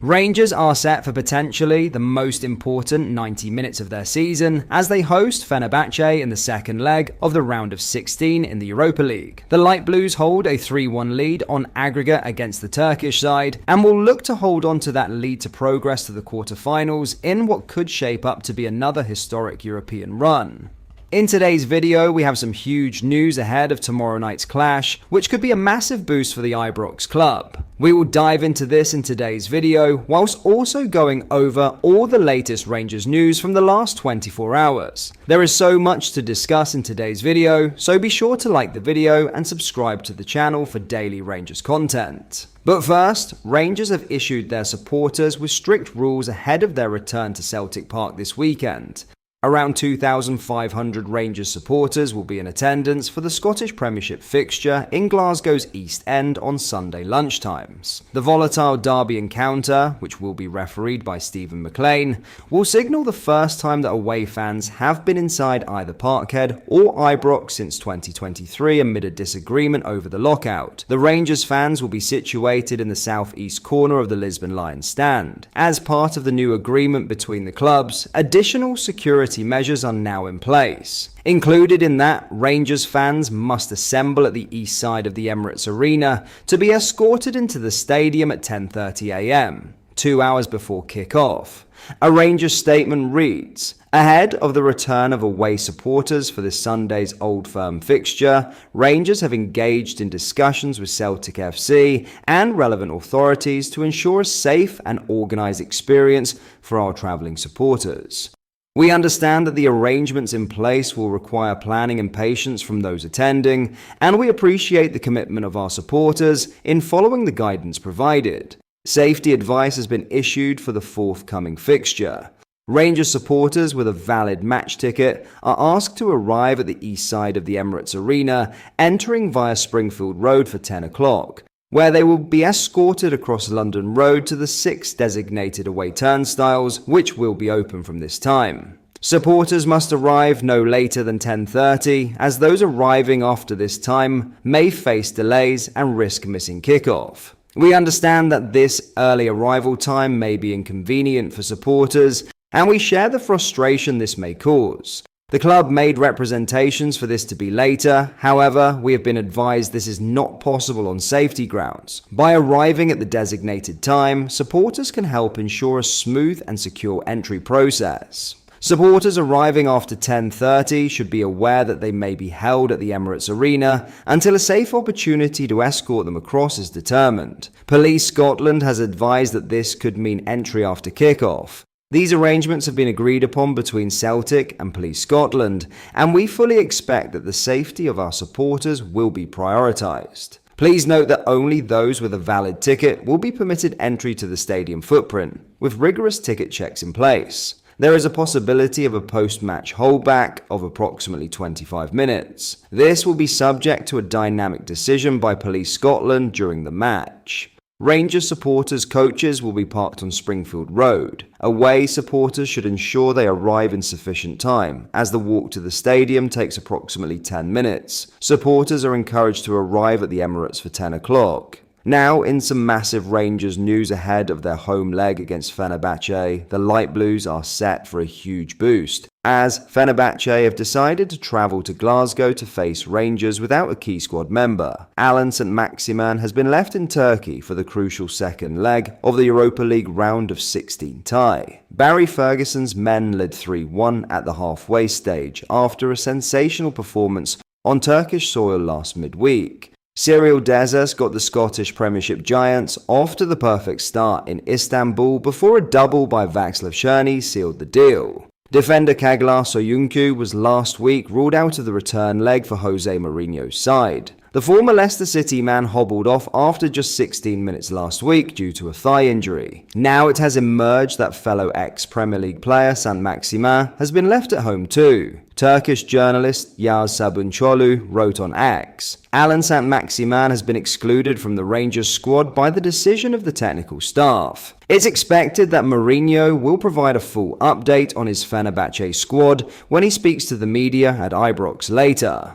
Rangers are set for potentially the most important 90 minutes of their season as they host Fenerbahce in the second leg of the round of 16 in the Europa League. The Light Blues hold a 3-1 lead on aggregate against the Turkish side and will look to hold on to that lead to progress to the quarter-finals in what could shape up to be another historic European run. In today's video, we have some huge news ahead of tomorrow night's clash, which could be a massive boost for the Ibrox club. We will dive into this in today's video, whilst also going over all the latest Rangers news from the last 24 hours. There is so much to discuss in today's video, so be sure to like the video and subscribe to the channel for daily Rangers content. But first, Rangers have issued their supporters with strict rules ahead of their return to Celtic Park this weekend. Around 2,500 Rangers supporters will be in attendance for the Scottish Premiership fixture in Glasgow's East End on Sunday lunchtimes. The volatile derby encounter, which will be refereed by Stephen McLean, will signal the first time that away fans have been inside either Parkhead or Ibrox since 2023 amid a disagreement over the lockout. The Rangers fans will be situated in the southeast corner of the Lisbon Lions stand. As part of the new agreement between the clubs, additional security measures are now in place. Included in that, Rangers fans must assemble at the east side of the Emirates Arena to be escorted into the stadium at 10:30 a.m., 2 hours before kick-off. A Rangers statement reads, "Ahead of the return of away supporters for this Sunday's Old Firm fixture, Rangers have engaged in discussions with Celtic FC and relevant authorities to ensure a safe and organised experience for our travelling supporters. We understand that the arrangements in place will require planning and patience from those attending, and we appreciate the commitment of our supporters in following the guidance provided. Safety advice has been issued for the forthcoming fixture. Rangers supporters with a valid match ticket are asked to arrive at the east side of the Emirates Arena, entering via Springfield Road for 10 o'clock. Where they will be escorted across London Road to the 6 designated away turnstiles, which will be open from this time. Supporters must arrive no later than 10:30, as those arriving after this time may face delays and risk missing kickoff. We understand that this early arrival time may be inconvenient for supporters, and we share the frustration this may cause. The club made representations for this to be later, however, we have been advised this is not possible on safety grounds. By arriving at the designated time, supporters can help ensure a smooth and secure entry process. Supporters arriving after 10:30 should be aware that they may be held at the Emirates Arena until a safe opportunity to escort them across is determined. Police Scotland has advised that this could mean entry after kick-off. These arrangements have been agreed upon between Celtic and Police Scotland, and we fully expect that the safety of our supporters will be prioritised. Please note that only those with a valid ticket will be permitted entry to the stadium footprint, with rigorous ticket checks in place. There is a possibility of a post-match holdback of approximately 25 minutes. This will be subject to a dynamic decision by Police Scotland during the match. Rangers supporters' coaches will be parked on Springfield Road. Away supporters should ensure they arrive in sufficient time, as the walk to the stadium takes approximately 10 minutes. Supporters are encouraged to arrive at the Emirates for 10 o'clock. Now, in some massive Rangers news ahead of their home leg against Fenerbahce, the Light Blues are set for a huge boost, as Fenerbahce have decided to travel to Glasgow to face Rangers without a key squad member. Alan St-Maximin has been left in Turkey for the crucial second leg of the Europa League round of 16 tie. Barry Ferguson's men led 3-1 at the halfway stage after a sensational performance on Turkish soil last midweek. Cyril Dessers got the Scottish Premiership giants off to the perfect start in Istanbul before a double by Václav Černý sealed the deal. Defender Caglar Soyuncu was last week ruled out of the return leg for Jose Mourinho's side. The former Leicester City man hobbled off after just 16 minutes last week due to a thigh injury. Now it has emerged that fellow ex-Premier League player St-Maximin has been left at home too. Turkish journalist Yaz Sabuncuoglu wrote on X, "Alan St-Maximin has been excluded from the Rangers squad by the decision of the technical staff. It's expected that Mourinho will provide a full update on his Fenerbahce squad when he speaks to the media at Ibrox later."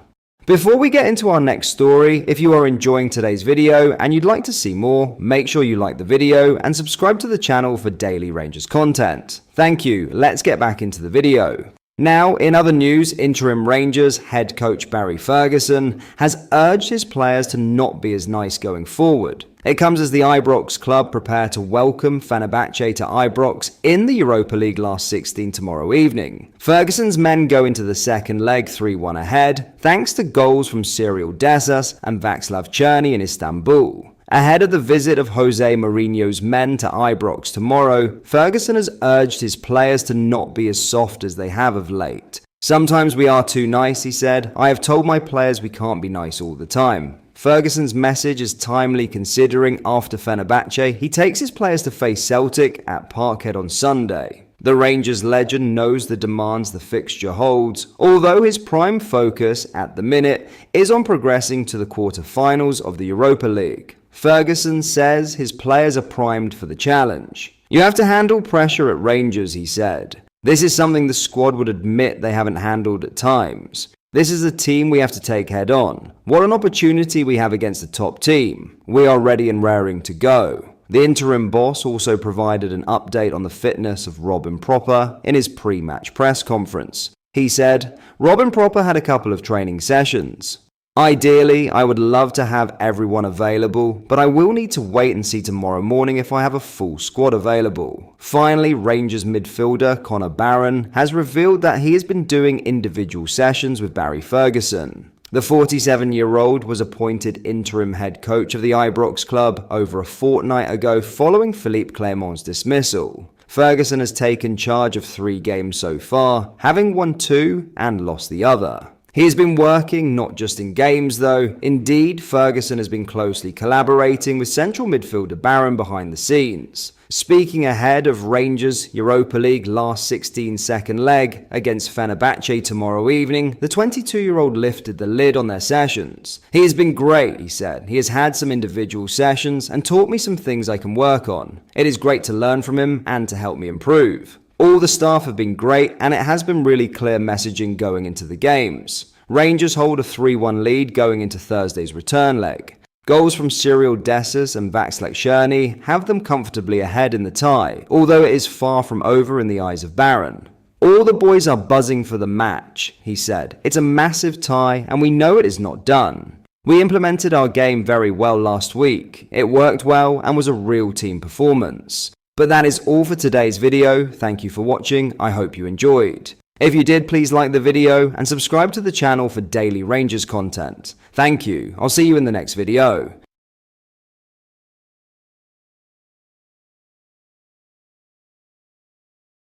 Before we get into our next story, if you are enjoying today's video and you'd like to see more, make sure you like the video and subscribe to the channel for daily Rangers content. Thank you, let's get back into the video. Now, in other news, interim Rangers head coach Barry Ferguson has urged his players to not be as nice going forward. It comes as the Ibrox club prepare to welcome Fenerbahce to Ibrox in the Europa League last 16 tomorrow evening. Ferguson's men go into the second leg 3-1 ahead, thanks to goals from Cyril Dessas and Václav Černý in Istanbul. Ahead of the visit of Jose Mourinho's men to Ibrox tomorrow, Ferguson has urged his players to not be as soft as they have of late. "Sometimes we are too nice," he said. "I have told my players we can't be nice all the time." Ferguson's message is timely considering after Fenerbahce, he takes his players to face Celtic at Parkhead on Sunday. The Rangers legend knows the demands the fixture holds, although his prime focus at the minute is on progressing to the quarter-finals of the Europa League. Ferguson says his players are primed for the challenge. "You have to handle pressure at Rangers," he said. "This is something the squad would admit they haven't handled at times. This is a team we have to take head on. What an opportunity we have against the top team. We are ready and raring to go." The interim boss also provided an update on the fitness of Robin Proper in his pre-match press conference. He said, "Robin Proper had a couple of training sessions. Ideally, I would love to have everyone available, but I will need to wait and see tomorrow morning if I have a full squad available." Finally, Rangers midfielder Connor Barron has revealed that he has been doing individual sessions with Barry Ferguson. The 47-year-old was appointed interim head coach of the Ibrox club over a fortnight ago following Philippe Clermont's dismissal. Ferguson has taken charge of 3 games so far, having won 2 and lost the other. He has been working not just in games though. Indeed, Ferguson has been closely collaborating with central midfielder Barron behind the scenes. Speaking ahead of Rangers' Europa League last 16 second leg against Fenerbahce tomorrow evening, the 22-year-old lifted the lid on their sessions. "He has been great," he said. "He has had some individual sessions and taught me some things I can work on. It is great to learn from him and to help me improve. All the staff have been great and it has been really clear messaging going into the games." Rangers hold a 3-1 lead going into Thursday's return leg. Goals from Cyril Dessas and Václav Černý have them comfortably ahead in the tie, although it is far from over in the eyes of Barron. "All the boys are buzzing for the match," he said. "It's a massive tie and we know it is not done. We implemented our game very well last week. It worked well and was a real team performance." But that is all for today's video. Thank you for watching. I hope you enjoyed. If you did, please like the video and subscribe to the channel for daily Rangers content. Thank you. I'll see you in the next video.